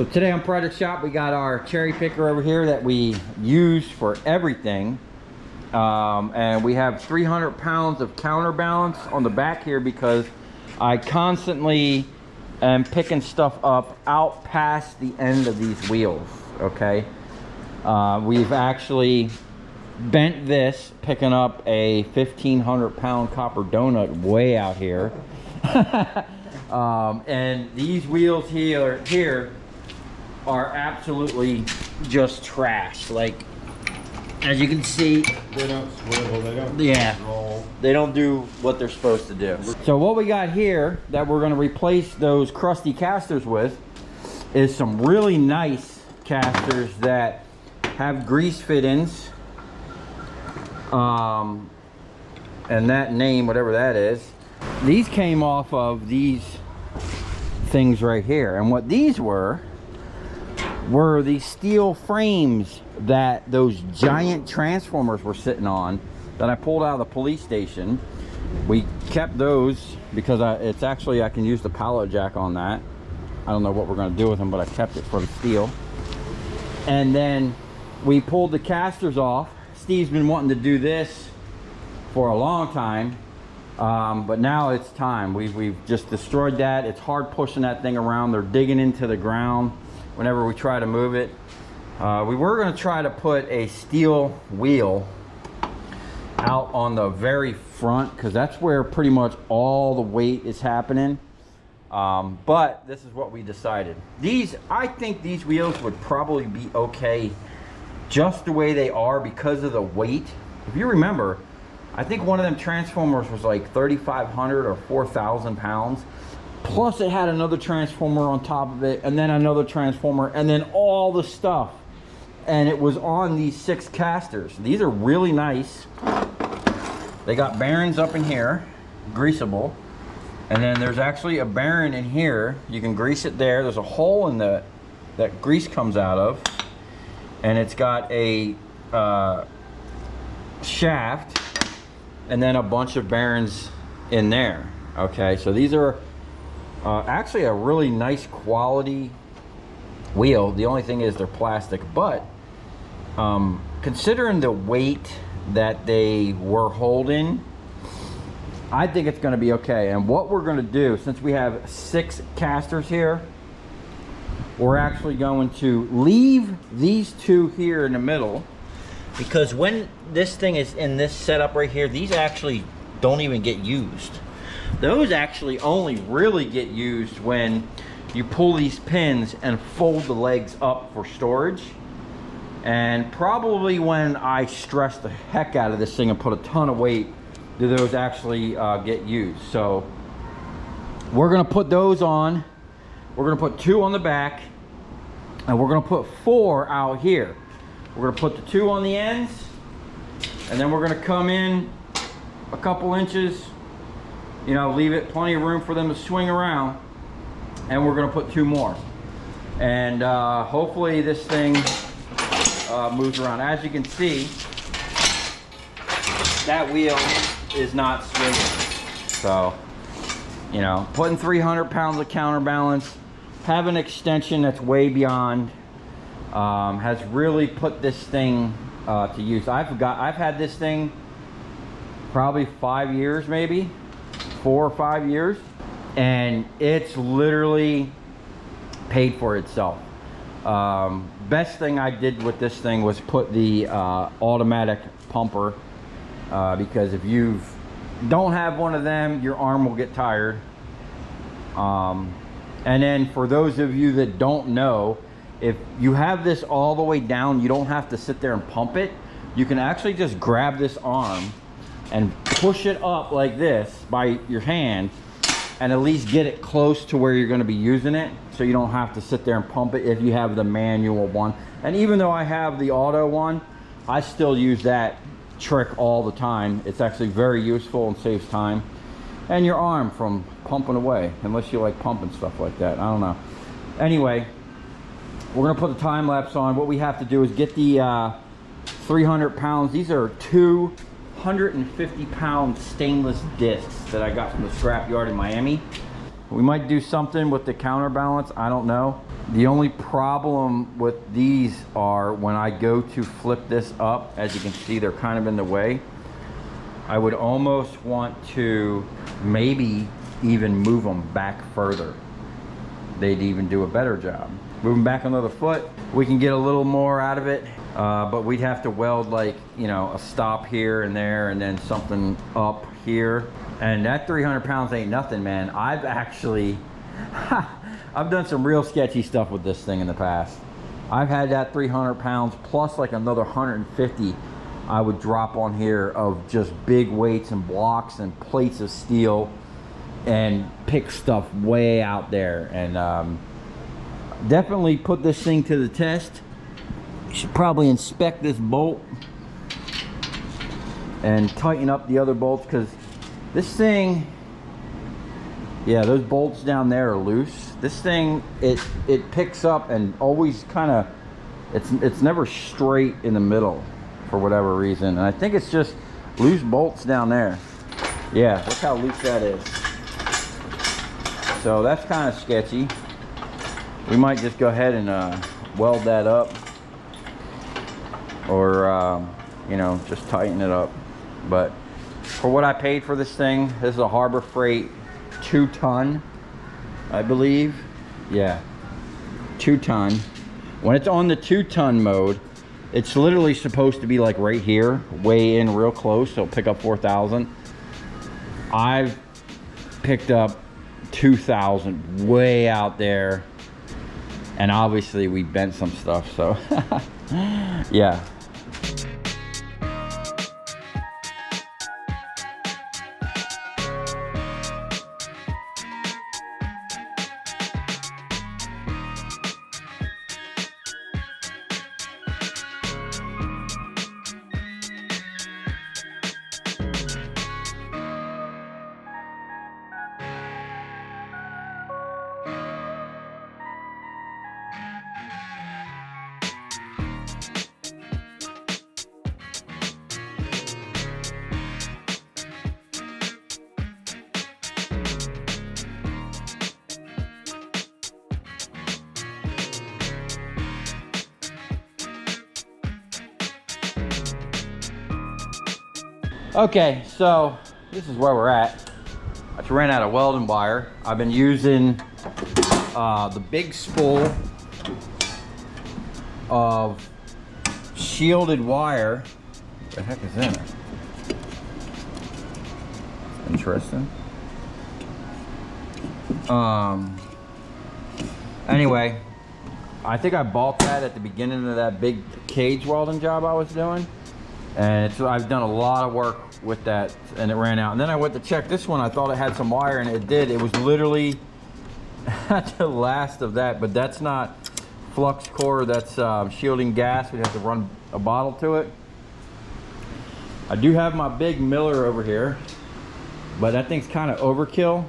So today on Project Shop, we got our cherry picker over here that we use for everything. And we have 300 pounds of counterbalance on the back here because I constantly am picking stuff up out past the end of these wheels, okay? We've actually bent this, picking up a 1,500 pound copper donut way out here. And these wheels here are absolutely just trash. Like, as you can see, they don't swivel, they don't roll. They don't do what they're supposed to do. So what we got here that we're going to replace those crusty casters with is some really nice casters that have grease fittings, and that name, whatever that is, these came off of these things right here. And what these were these steel frames that those giant transformers were sitting on that I pulled out of the police station. We kept those because it's actually, I can use the pallet jack on that. I don't know what we're going to do with them, but I kept it for the steel. And then we pulled the casters off. Steve's been wanting to do this for a long time, but now it's time. We've just destroyed that. It's hard pushing that thing around. They're digging into the ground whenever we try to move it. We were going to try to put a steel wheel out on the very front because that's where pretty much all the weight is happening. But this is what we decided. I think these wheels would probably be okay just the way they are because of the weight. If you remember, I think one of them transformers was like 3,500 or 4,000 pounds. Plus it had another transformer on top of it, and then another transformer, and then all the stuff. And it was on these 6 casters. These are really nice. They got bearings up in here, greasable. And then there's actually a bearing in here. You can grease it there. There's a hole in that grease comes out of. And it's got a shaft and then a bunch of bearings in there. Okay, so these are actually a really nice quality wheel. The only thing is they're plastic, but considering the weight that they were holding, I think it's going to be okay. And what we're going to do, since we have 6 casters here, we're actually going to leave these 2 here in the middle, because when this thing is in this setup right here, these actually don't even get used. Those actually only really get used when you pull these pins and fold the legs up for storage. And probably when I stress the heck out of this thing and put a ton of weight, do those actually get used. So we're gonna put those on. We're gonna put 2 on the back, and we're gonna put 4 out here. We're gonna put the 2 on the ends, and then we're gonna come in a couple inches, you know, leave it plenty of room for them to swing around, and we're gonna put 2 more. And hopefully this thing moves around. As you can see, that wheel is not swinging. So, you know, putting 300 pounds of counterbalance, have an extension that's way beyond, has really put this thing to use. I've had this thing probably 5 years, maybe 4 or 5 years, and it's literally paid for itself. Best thing I did with this thing was put the automatic pumper, because if you don't have one of them, your arm will get tired. And then for those of you that don't know, if you have this all the way down, you don't have to sit there and pump it. You can actually just grab this arm and push it up like this by your hand, and at least get it close to where you're going to be using it, so you don't have to sit there and pump it if you have the manual one. And even though I have the auto one, I still use that trick all the time. It's actually very useful and saves time and your arm from pumping away, unless you like pumping stuff like that. I don't know. Anyway, we're gonna put the time lapse on. What we have to do is get the 300 pounds. These are 250 pound stainless discs that I got from the scrap yard in Miami. We might do something with the counterbalance, I don't know. The only problem with these are when I go to flip this up, as you can see, they're kind of in the way. I would almost want to maybe even move them back further. They'd even do a better job. Move them back another foot, we can get a little more out of it, but we'd have to weld like, you know, a stop here and there and then something up here. And that 300 pounds ain't nothing, man. I've actually, I've done some real sketchy stuff with this thing in the past. I've had that 300 pounds plus like another 150 I would drop on here of just big weights and blocks and plates of steel and pick stuff way out there. And definitely put this thing to the test. You should probably inspect this bolt and tighten up the other bolts, because this thing, yeah, those bolts down there are loose. This thing, it picks up and always kind of, it's never straight in the middle for whatever reason. And I think it's just loose bolts down there. Yeah, look how loose that is. So that's kind of sketchy. We might just go ahead and weld that up, or you know, just tighten it up. But for what I paid for this thing, this is a Harbor Freight 2-ton, I believe. Yeah, 2-ton. When it's on the 2-ton mode, it's literally supposed to be like right here, way in real close, so it'll pick up 4,000. I've picked up 2,000 way out there, and obviously we bent some stuff, so yeah. Okay, so this is where we're at. I just ran out of welding wire. I've been using the big spool of shielded wire. What the heck is in it? Interesting. Anyway, I think I bought that at the beginning of that big cage welding job I was doing. And I've done a lot of work with that, and it ran out. And then I went to check this one. I thought it had some wire, and it did. It was literally the last of that, but that's not flux core. That's shielding gas. We have to run a bottle to it. I do have my big Miller over here, but that thing's kind of overkill.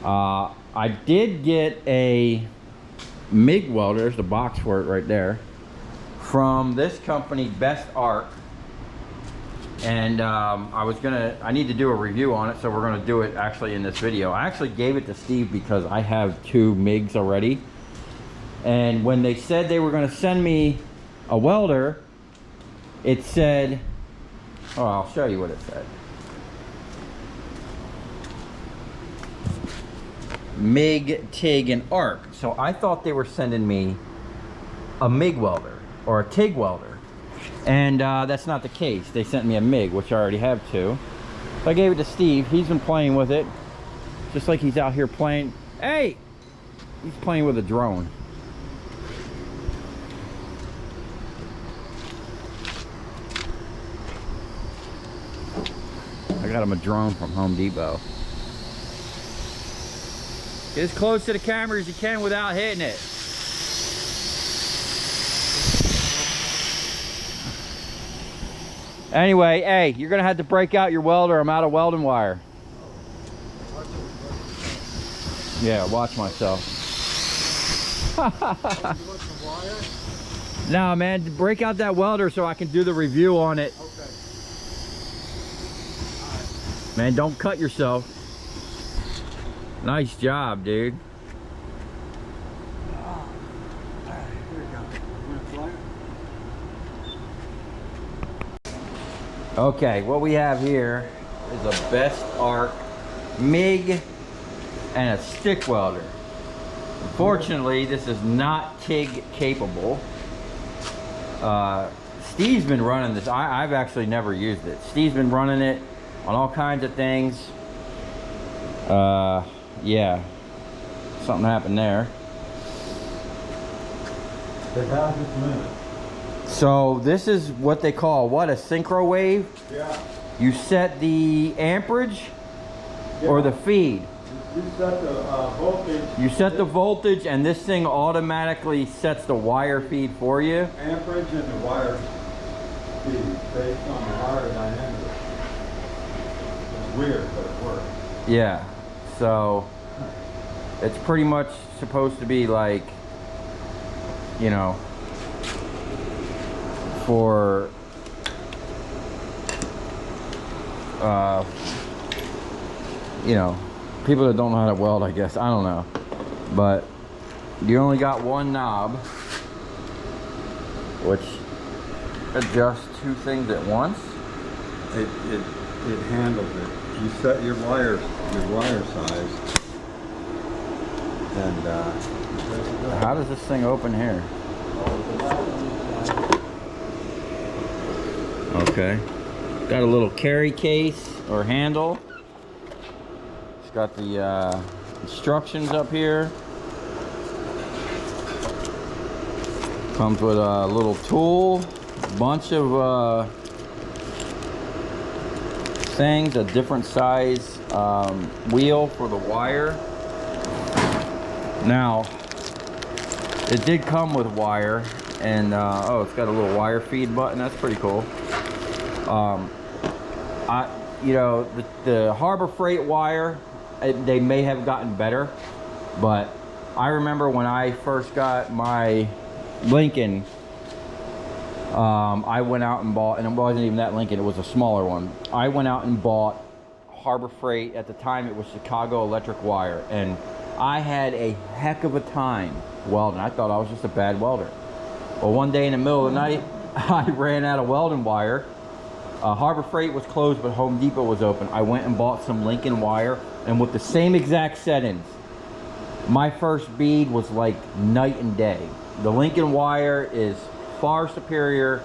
I did get a MIG welder. There's the box for it right there, from this company, Bestarc. And I need to do a review on it, so we're gonna do it actually in this video. I actually gave it to Steve because I have 2 MIGs already. And when they said they were gonna send me a welder, it said, oh, I'll show you what it said. MIG, TIG, and ARC. So I thought they were sending me a MIG welder or a TIG welder. And that's not the case. They sent me a MIG, which I already have 2. So I gave it to Steve. He's been playing with it, just like he's out here playing. Hey, he's playing with a drone. I got him a drone from Home Depot. Get as close to the camera as you can without hitting it. Anyway, hey, you're gonna have to break out your welder. I'm out of welding wire. Yeah, watch myself. No, man, break out that welder so I can do the review on it. Okay. Man, don't cut yourself. Nice job, dude. Okay, what we have here is a Bestarc MIG and a stick welder. Unfortunately, this is not TIG capable. Steve's been running this. I've actually never used it. Steve's been running it on all kinds of things. Yeah, something happened there. It has its limit. So this is what they call, what, a synchro wave? Yeah. You set the amperage or the feed. You set the voltage. You set the voltage and this thing automatically sets the wire feed for you. Amperage and the wire speed based on the wire diameter. It's weird, but it works. Yeah, so it's pretty much supposed to be like, you know, for you know, people that don't know how to weld, I guess. I don't know, but you only got one knob which adjusts two things at once. It handles it. You set your wire size, and How does this thing open here? Okay, got a little carry case or handle. It's got the instructions up here. Comes with a little tool, bunch of things, a different size wheel for the wire. Now, it did come with wire, and oh, it's got a little wire feed button. That's pretty cool. You know, the Harbor Freight wire, they may have gotten better, but I remember when I first got my Lincoln, I went out and bought, and it wasn't even that Lincoln, it was a smaller one. I went out and bought Harbor Freight. At the time it was Chicago electric wire, and I had a heck of a time welding. I thought I was just a bad welder. Well, one day in the middle of the night, I ran out of welding wire. Harbor Freight was closed, but Home Depot was open. I went and bought some Lincoln wire, and with the same exact settings, my first bead was like night and day. The Lincoln wire is far superior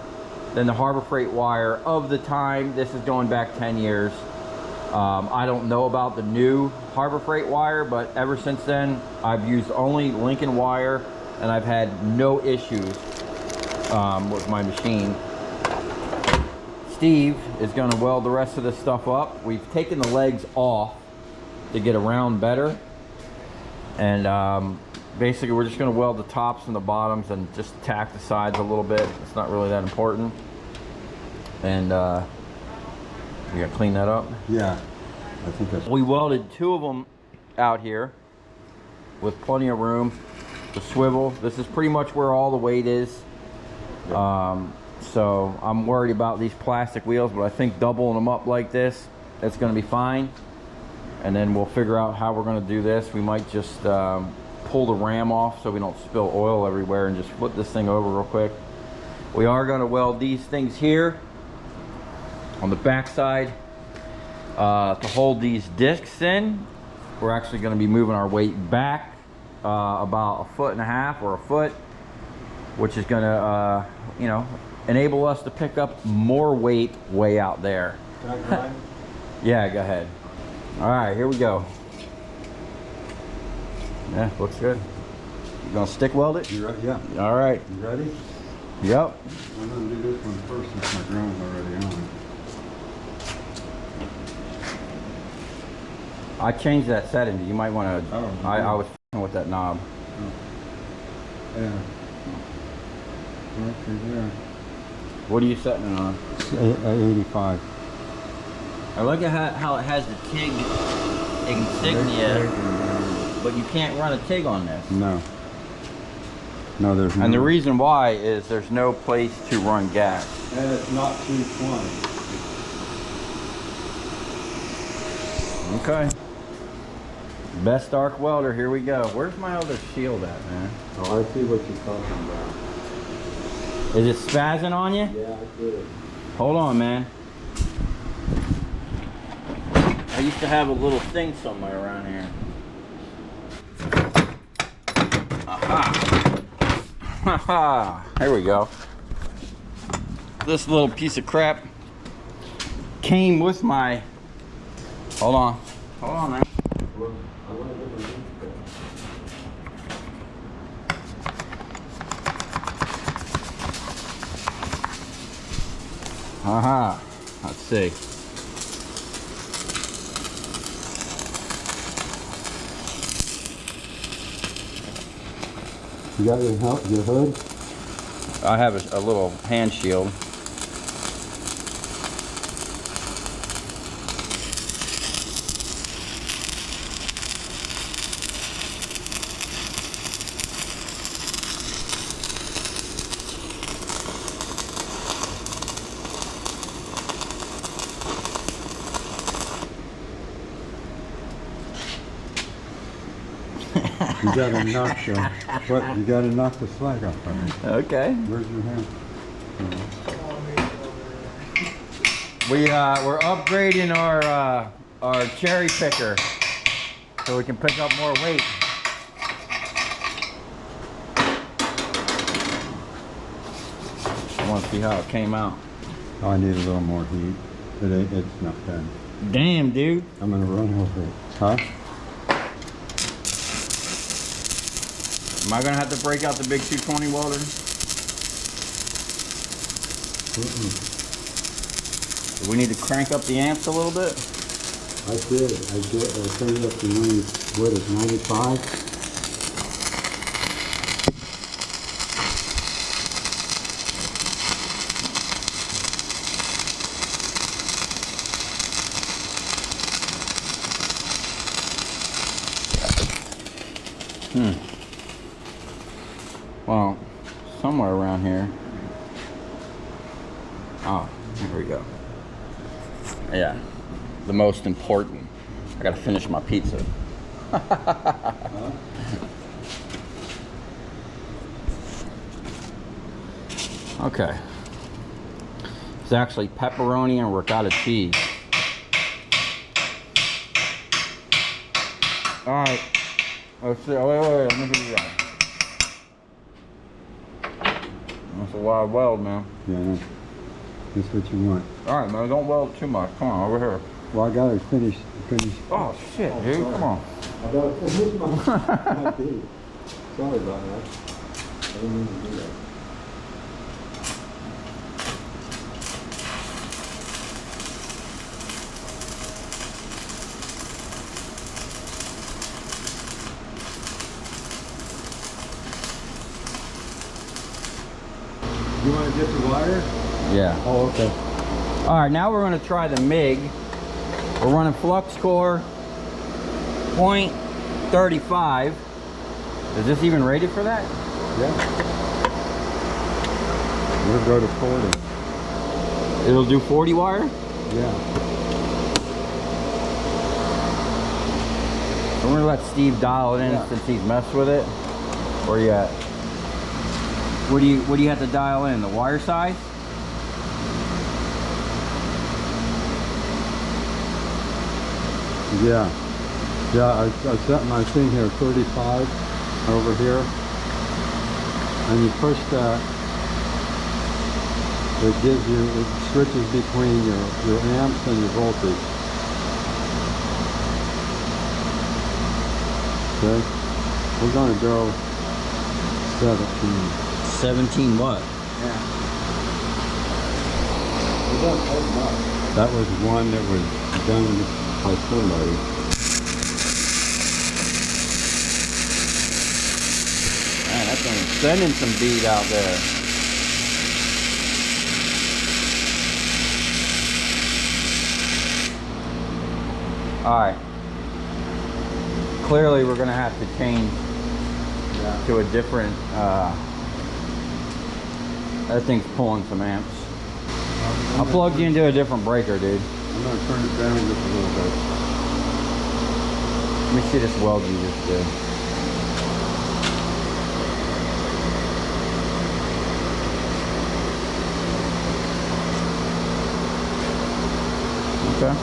than the Harbor Freight wire of the time. This is going back 10 years. I don't know about the new Harbor Freight wire, but ever since then, I've used only Lincoln wire, and I've had no issues with my machine. Steve is going to weld the rest of this stuff up. We've taken the legs off to get around better, and basically we're just going to weld the tops and the bottoms and just tack the sides a little bit. It's not really that important. And you got to clean that up? yeah, I think that's. We welded two of them out here with plenty of room to swivel. This is pretty much where all the weight is. So I'm worried about these plastic wheels, but I think doubling them up like this, it's going to be fine. And then we'll figure out how we're going to do this. We might just pull the ram off so we don't spill oil everywhere, and just flip this thing over real quick. We are going to weld these things here on the back side to hold these discs in. We're actually going to be moving our weight back about 1.5 feet or a foot, which is going to you know, enable us to pick up more weight way out there. Can I grind? Yeah, go ahead. All right, here we go. Yeah, looks good. You gonna stick weld it? You ready? Yeah. All right. You ready? Yep. I'm gonna do this one first since my ground's already on. I changed that setting. You might want to. Oh, I was f***ing with that knob. Yeah. Right through there. What are you setting it on? It's 85. I like how it has the TIG insignia, but you can't run a TIG on this. No. No, there's no. And the reason why is there's no place to run gas. And it's not 220. Okay. Bestarc welder, here we go. Where's my other shield at, man? Oh, I see what you're talking about. Is it spazzing on you? Yeah, I did. Hold on, man. I used to have a little thing somewhere around here. Aha! Haha! There we go. This little piece of crap came with my... Hold on. Hold on, man. Aha. Let's see. You got your hood? I have a little hand shield. You gotta knock the what? You gotta knock the slag off of it. Okay. Where's your hand? We're upgrading our cherry picker so we can pick up more weight. I want to see how it came out. Oh, I need a little more heat. It's not done. Damn, dude. I'm gonna run over it. Huh? Am I gonna have to break out the big 220 welder? Do we need to crank up the amps a little bit? I did. I turned it up to 90, what is 95? Well, somewhere around here. Oh, here we go. Yeah, the most important. I gotta finish my pizza. Okay. It's actually pepperoni and ricotta cheese. All right. Let's see. Oh, wait. Let me do that. That's a wild weld, man. Yeah, that's what you want. All right, man. Don't weld too much. Come on, over here. Well, I gotta finish. Oh, shit, dude. Come on. I gotta finish my beat. Sorry about that. I didn't mean to do that. You want to get the wire? Yeah. Oh, okay. All right, now we're going to try the MIG. We're running flux core 0.35. Is this even rated for that? Yeah. We'll go to 40. It'll do 40 wire? Yeah. So we're going to let Steve dial it in since he's messed with it. Where you at? What do you have to dial in? The wire size? Yeah. Yeah, I set my thing here 35 over here. And you push that. It switches between your amps and your voltage. Okay? We're gonna go 17. 17 what? Yeah. That was one that was done by somebody. Man, that thing's sending some beat out there. Alright. Clearly we're gonna have to change to a different that thing's pulling some amps. I plugged you into a different breaker, dude. I'm gonna turn it down just a little bit. Let me see this weld you just did. Okay.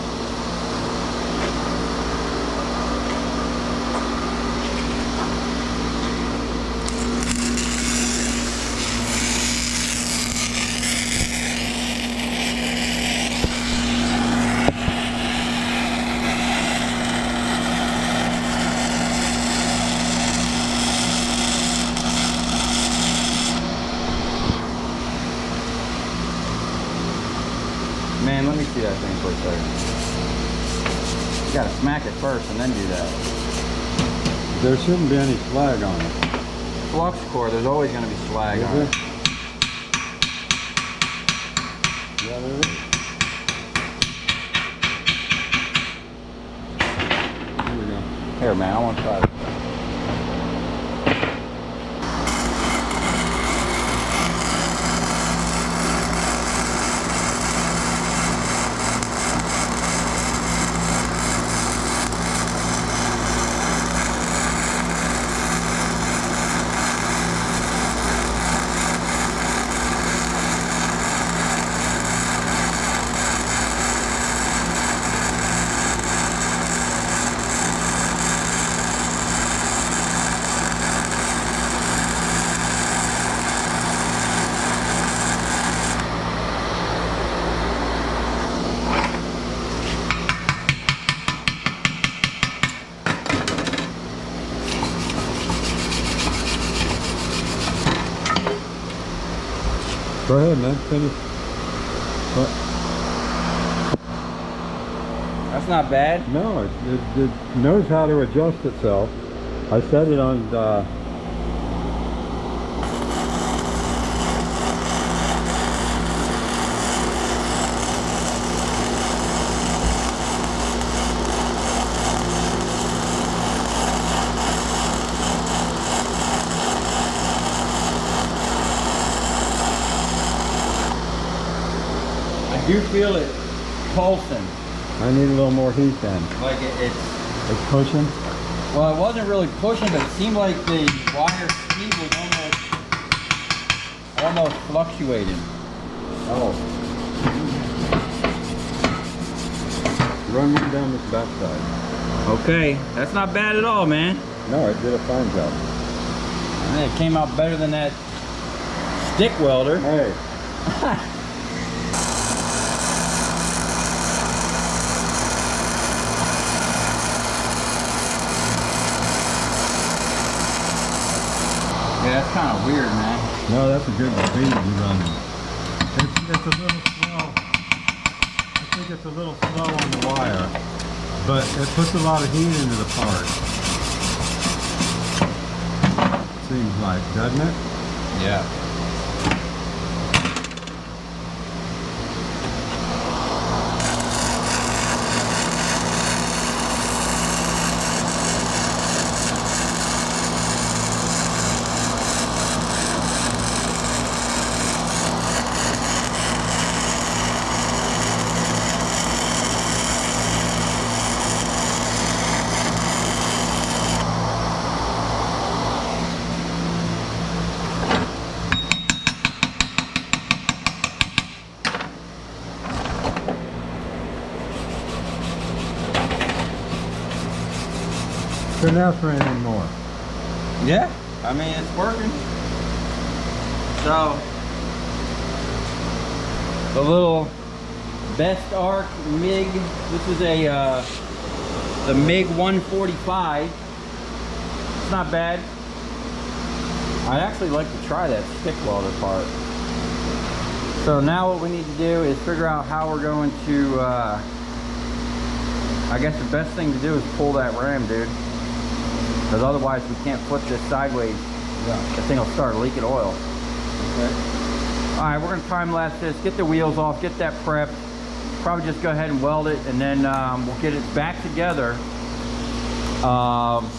Man, let me see that thing for a second. You gotta smack it first and then do that. There shouldn't be any slag on it. Flux core, there's always gonna be slag on it. Yeah, there is. Here we go. Here, man, I want to try this. Go ahead, man. Finish. What? That's not bad. No, it knows how to adjust itself. I set it on I do feel it pulsing. I need a little more heat then. Like it's pushing? well, it wasn't really pushing, but it seemed like the wire speed was almost fluctuating. Oh. Run one down this backside. Okay, that's not bad at all, man. No, it did a fine job. It came out better than that stick welder. Hey. Yeah, that's kind of weird, man. No, that's a good speed you're running. It's a little slow. I think it's a little slow on the wire, but it puts a lot of heat into the part. Seems like, doesn't it? Yeah. Couldn't ask for anything more. Yeah, I mean, it's working. So, the little Bestarc MiG, this is a, the MiG 145. It's not bad. I'd actually like to try that stick welder part. So now what we need to do is figure out how we're going to, I guess the best thing to do is pull that ram, dude. Because otherwise we can't flip this sideways. Yeah. The thing will start leaking oil. Okay. Alright, we're going to time lapse this, get the wheels off, get that prepped. Probably just go ahead and weld it, and then we'll get it back together.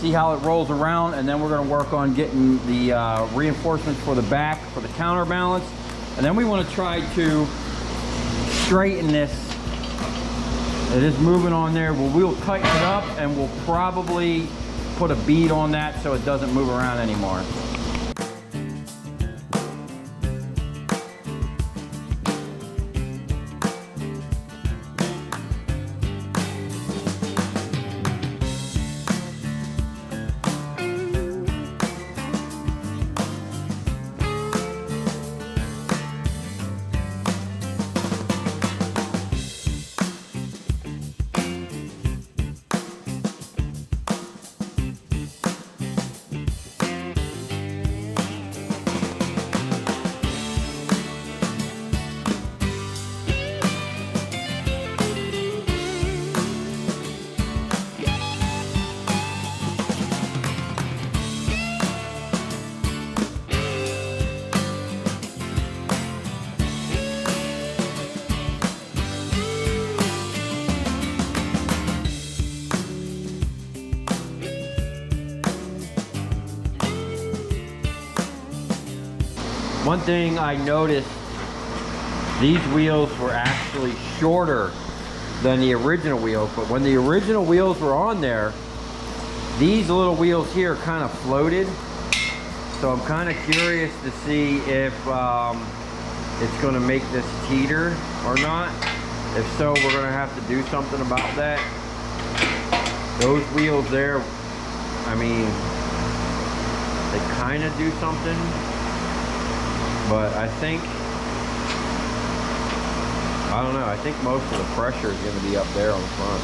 See how it rolls around, and then we're going to work on getting the reinforcements for the back, for the counterbalance. And then we want to try to straighten this It is moving on there. Well, we'll tighten it up and we'll probably put a bead on that so it doesn't move around anymore. One thing I noticed, these wheels were actually shorter than the original wheels, but when the original wheels were on there, these little wheels here kind of floated. So I'm kind of curious to see if it's going to make this teeter or not. If so, we're going to have to do something about that. Those wheels there, I mean, they kind of do something. But I think, I don't know, I think most of the pressure is going to be up there on the front.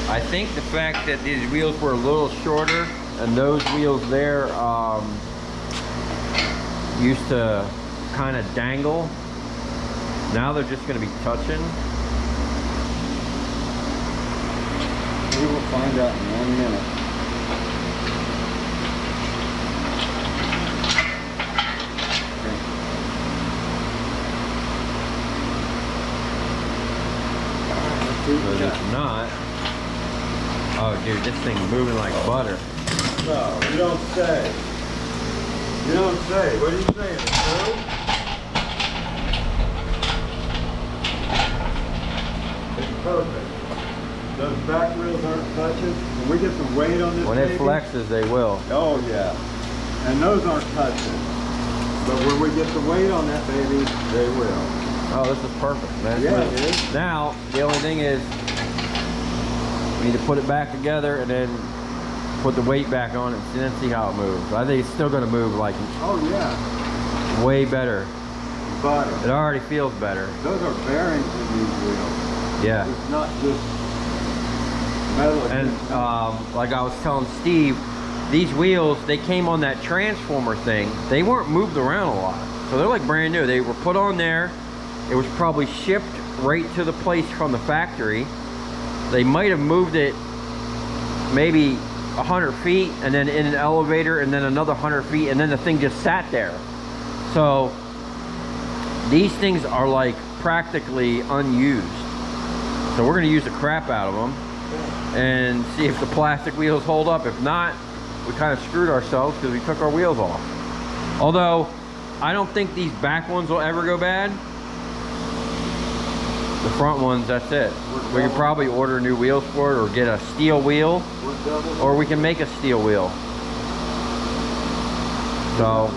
I think the fact that these wheels were a little shorter and those wheels there used to kind of dangle. Now they're just going to be touching. We will find out in 1 minute. But it's not. Oh, dude, this thing's moving like butter. No, you don't say. You don't say. What are you saying? It's true? It's perfect. Those back wheels aren't touching. When we get some weight on this When it flexes, they will. Oh, yeah. And those aren't touching. But when we get the weight on that baby, they will. Oh, this is perfect, man. Yeah, it is. Now, the only thing is, we need to put it back together and then put the weight back on it and then see how it moves. I think it's still going to move like way better. Butter. It already feels better. Those are bearings in these wheels. Yeah. It's not just metal. And like I was telling Steve, these wheels, they came on that transformer thing. They weren't moved around a lot. So they're like brand new. They were put on there. It was probably shipped right to the place from the factory. They might have moved it maybe 100 feet and then in an elevator and then another 100 feet and then the thing just sat there. So these things are like practically unused. So we're going to use the crap out of them and see if the plastic wheels hold up. If not, we kind of screwed ourselves because we took our wheels off. Although I don't think these back ones will ever go bad. The front ones, that's it. We could probably order new wheels for it or get a steel wheel, or we can make a steel wheel. So,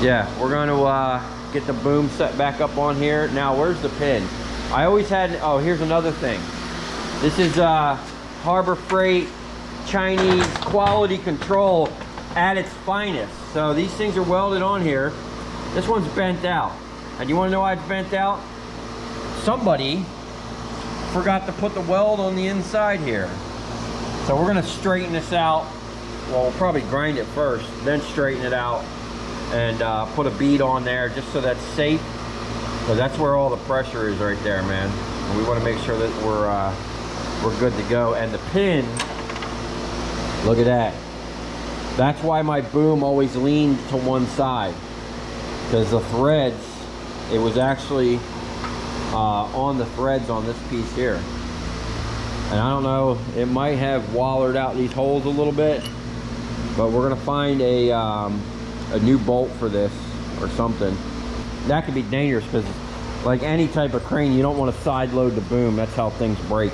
yeah, we're going to get the boom set back up on here. Now, where's the pin? I always had, oh, here's another thing. This is Harbor Freight Chinese quality control at its finest. So these things are welded on here. This one's bent out. And you want to know why it's bent out? Somebody forgot to put the weld on the inside here. So we're going to straighten this out. Well, we'll probably grind it first, then straighten it out and put a bead on there just so that's safe. Because that's where all the pressure is right there, man. And we want to make sure that we're good to go. And the pin, look at that. That's why my boom always leaned to one side. Because the threads, it was actually on the threads on this piece here. And I don't know, it might have wallered out these holes a little bit, but we're gonna find a new bolt for this or something. that could be dangerous because like any type of crane, you don't want to side load the boom. That's how things break.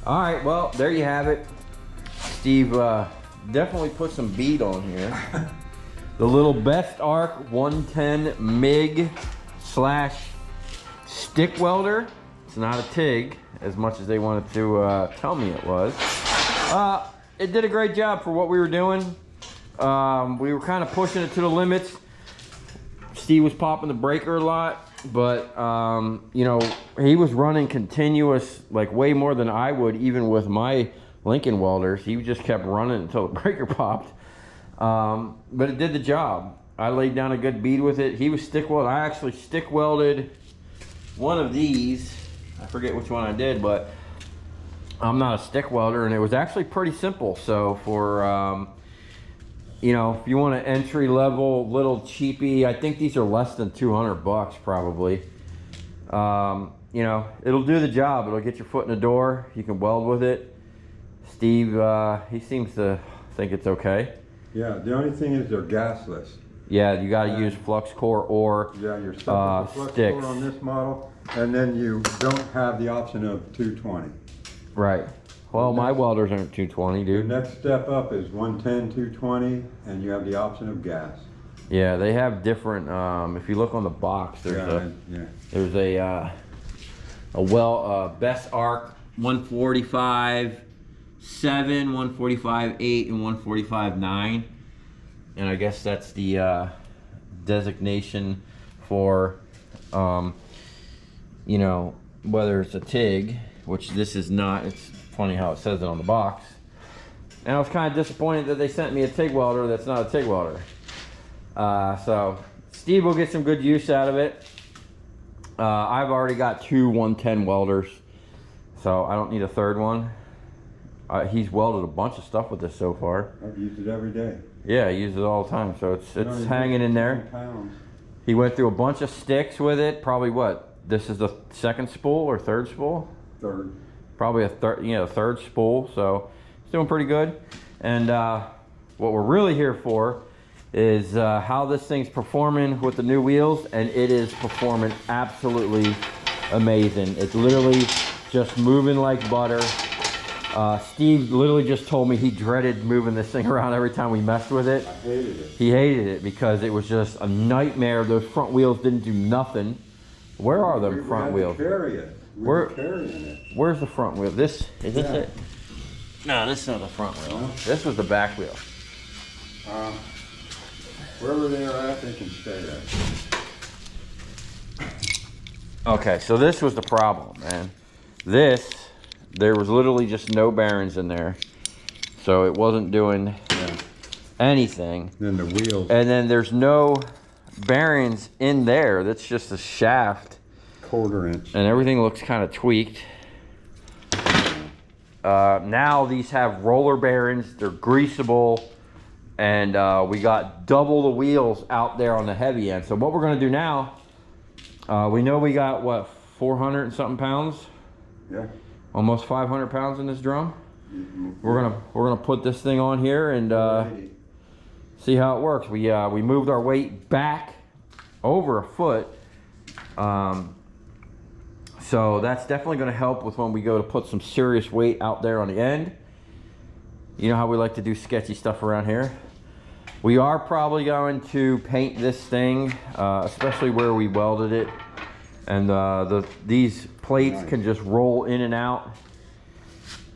All right, well, there you have it. Steve definitely put some bead on here. The little Bestarc 110 MIG / stick welder. It's not a TIG, as much as they wanted to tell me it was. It did a great job for what we were doing. We were kind of pushing it to the limits. Steve was popping the breaker a lot, but you know, he was running continuous, like way more than I would, even with my Lincoln welders. He just kept running until the breaker popped. But it did the job. I laid down a good bead with it. He was stick welded. I actually stick welded one of these. I forget which one I did, but I'm not a stick welder, and it was actually pretty simple. So for you know, if you want an entry level little cheapy, I think these are less than 200 bucks probably. You know, it'll do the job. It'll get your foot in the door. You can weld with it. Steve, he seems to think it's okay. Yeah, the only thing is they're gasless. Yeah, you got to use flux core or Yeah, you're stuck with the flux sticks. core on this model, and then you don't have the option of 220. Right. Well, my welders aren't 220, The dude. next step up is 110, 220, and you have the option of gas. Yeah, they have different. If you look on the box, there's a Bestarc 145 7, 145 8, and 145 9, and I guess that's the designation for you know, whether it's a TIG, which this is not. It's funny how it says it on the box. And I was kind of disappointed that they sent me a TIG welder that's not a TIG welder. So Steve will get some good use out of it. I've already got 2 110 welders, so I don't need a third one. He's welded a bunch of stuff with this so far. I've used it every day. Yeah, I use it all the time, so it's hanging in there. Pounds. He went through a bunch of sticks with it. Probably what? This is the second spool or third spool? Third. Probably a third spool, so it's doing pretty good. And what we're really here for is how this thing's performing with the new wheels, and it is performing absolutely amazing. It's literally just moving like butter. Steve literally just told me he dreaded moving this thing around every time we messed with it. I hated it. He hated it because it was just a nightmare. Those front wheels didn't do nothing. Where are them front wheels? Carry it. We're carrying it. Where's the front wheel? Is this Yeah. it? No, this is not the front wheel. No. This was the back wheel. Wherever they are at, they can stay at. Okay, so this was the problem, man. There was literally just no bearings in there. So it wasn't doing anything. Then the wheels. And then there's no bearings in there. That's just a shaft. 1/4 inch. And everything looks kind of tweaked. Now these have roller bearings. They're greasable. And we got double the wheels out there on the heavy end. So what we're going to do now, we know we got, what, 400 and something pounds? Yeah. Almost 500 pounds in this drum. We're gonna put this thing on here and see how it works. We moved our weight back over a foot. So that's definitely going to help with when we go to put some serious weight out there on the end. You know how we like to do sketchy stuff around here. We are probably going to paint this thing, especially where we welded it. And these plates can just roll in and out.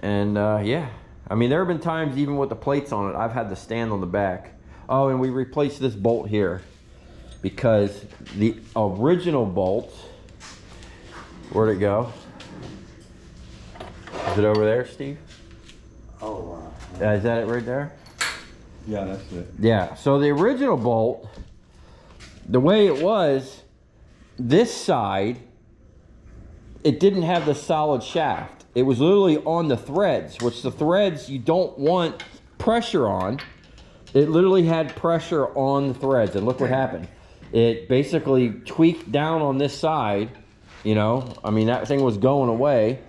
And yeah, I mean, there have been times even with the plates on it, I've had to stand on the back. Oh, and we replaced this bolt here because the original bolt, where'd it go? Is it over there, Steve? Oh, wow. Is that it right there? Yeah, that's it. Yeah, so the original bolt, the way it was, this side, it didn't have the solid shaft. It was literally on the threads, which the threads you don't want pressure on. It literally had pressure on the threads, and look what happened. It basically tweaked down on this side, you know. I mean, that thing was going away.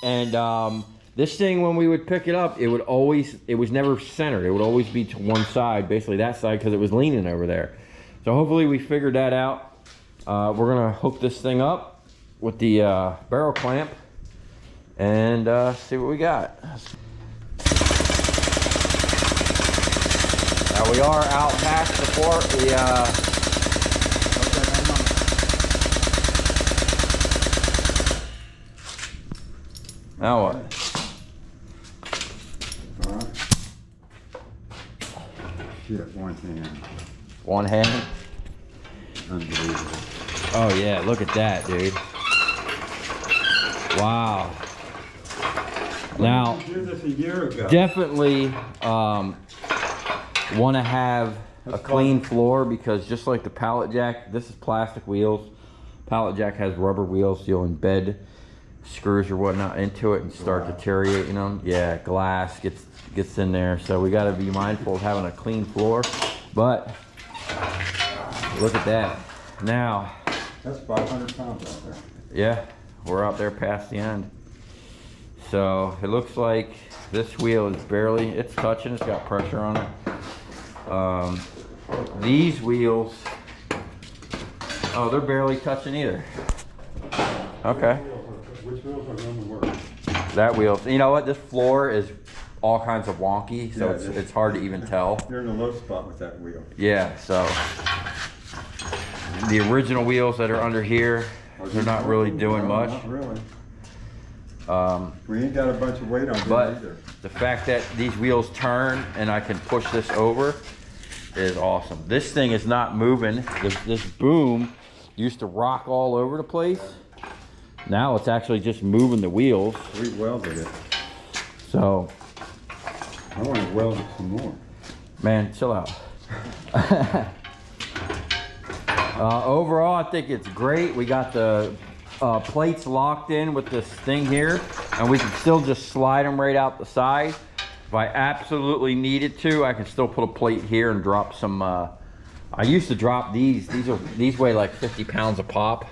And this thing, when we would pick it up, it was never centered. It would always be to one side, basically that side, because it was leaning over there. So hopefully we figured that out. We're gonna hook this thing up with the barrel clamp and see what we got. Now we are out past the port. Now what? Shit, one hand. One hand? Unbelievable. Oh yeah, look at that, dude. Wow. Now, I did this a year ago. definitely want to have a clean floor, because just like the pallet jack, this is plastic wheels. Pallet jack has rubber wheels. You'll embed screws or whatnot into it and start deteriorating them. Yeah, glass gets in there, so we got to be mindful of having a clean floor. But look at that. Now, That's 500 pounds out there. yeah, we're out there past the end. So it looks like this wheel is barely, it's touching, it's got pressure on it. These wheels, oh, they're barely touching either. Okay. Which wheels are going to work? That wheel. You know what? This floor is all kinds of wonky, so Yeah, it's hard to even tell. You're in a low spot with that wheel. Yeah, so the original wheels that are under here, they're not really doing much. Not really. We ain't got a bunch of weight on them But either. the fact that these wheels turn and I can push this over is awesome. This thing is not moving. This boom used to rock all over the place. Now it's actually just moving the wheels. We welded it. So, I want to weld it some more. man, chill out. Overall, I think it's great. We got the plates locked in with this thing here, and we can still just slide them right out the side. If I absolutely needed to, I can still put a plate here and drop some. I used to drop these. These weigh like 50 pounds a pop.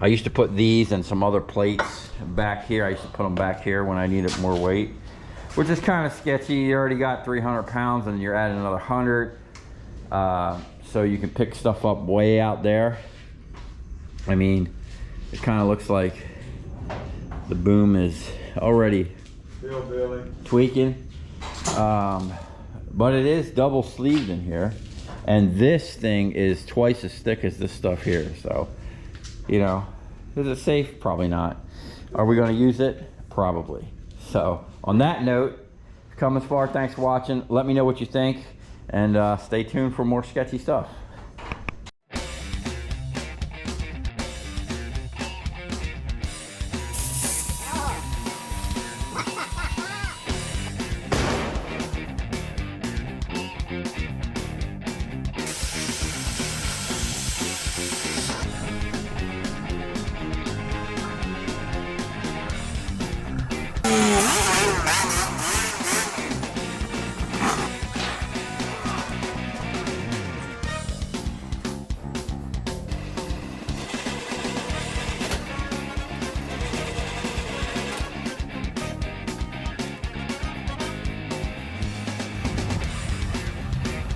I used to put these and some other plates back here. I used to put them back here when I needed more weight, which is kind of sketchy. You already got 300 pounds and you're adding another 100. So you can pick stuff up way out there. I mean, it kind of looks like the boom is already tweaking. But it is double sleeved in here. And this thing is twice as thick as this stuff here. So, you know, is it safe? Probably not. Are we going to use it? Probably. So, on that note, come as far, thanks for watching. Let me know what you think, and stay tuned for more sketchy stuff.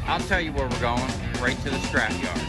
I'll tell you where we're going, right to the scrap yard.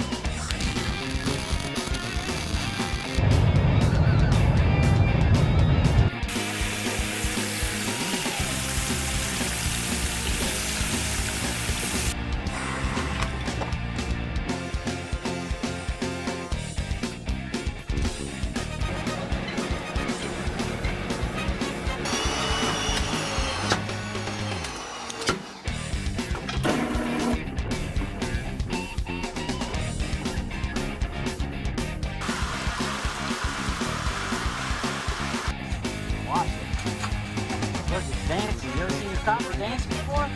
Dancing. You ever seen your copper dance before?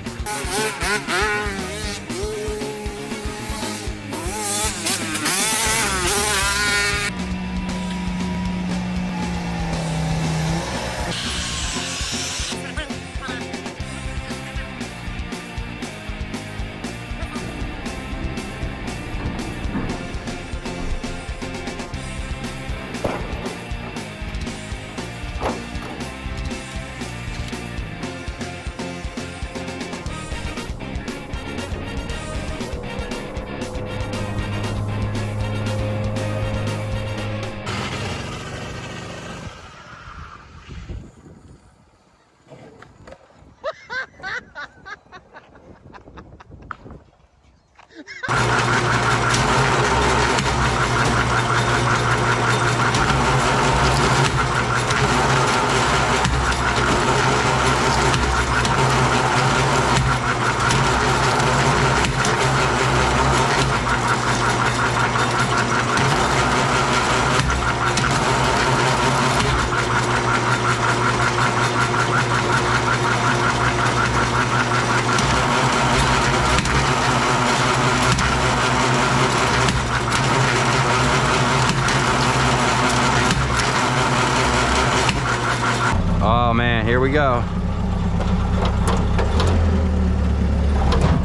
Oh man, here we go.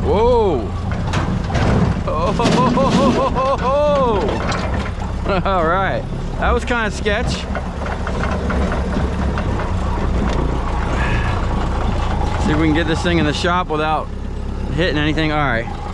Whoa! Oh! All right, that was kind of sketch. See if we can get this thing in the shop without hitting anything. All right.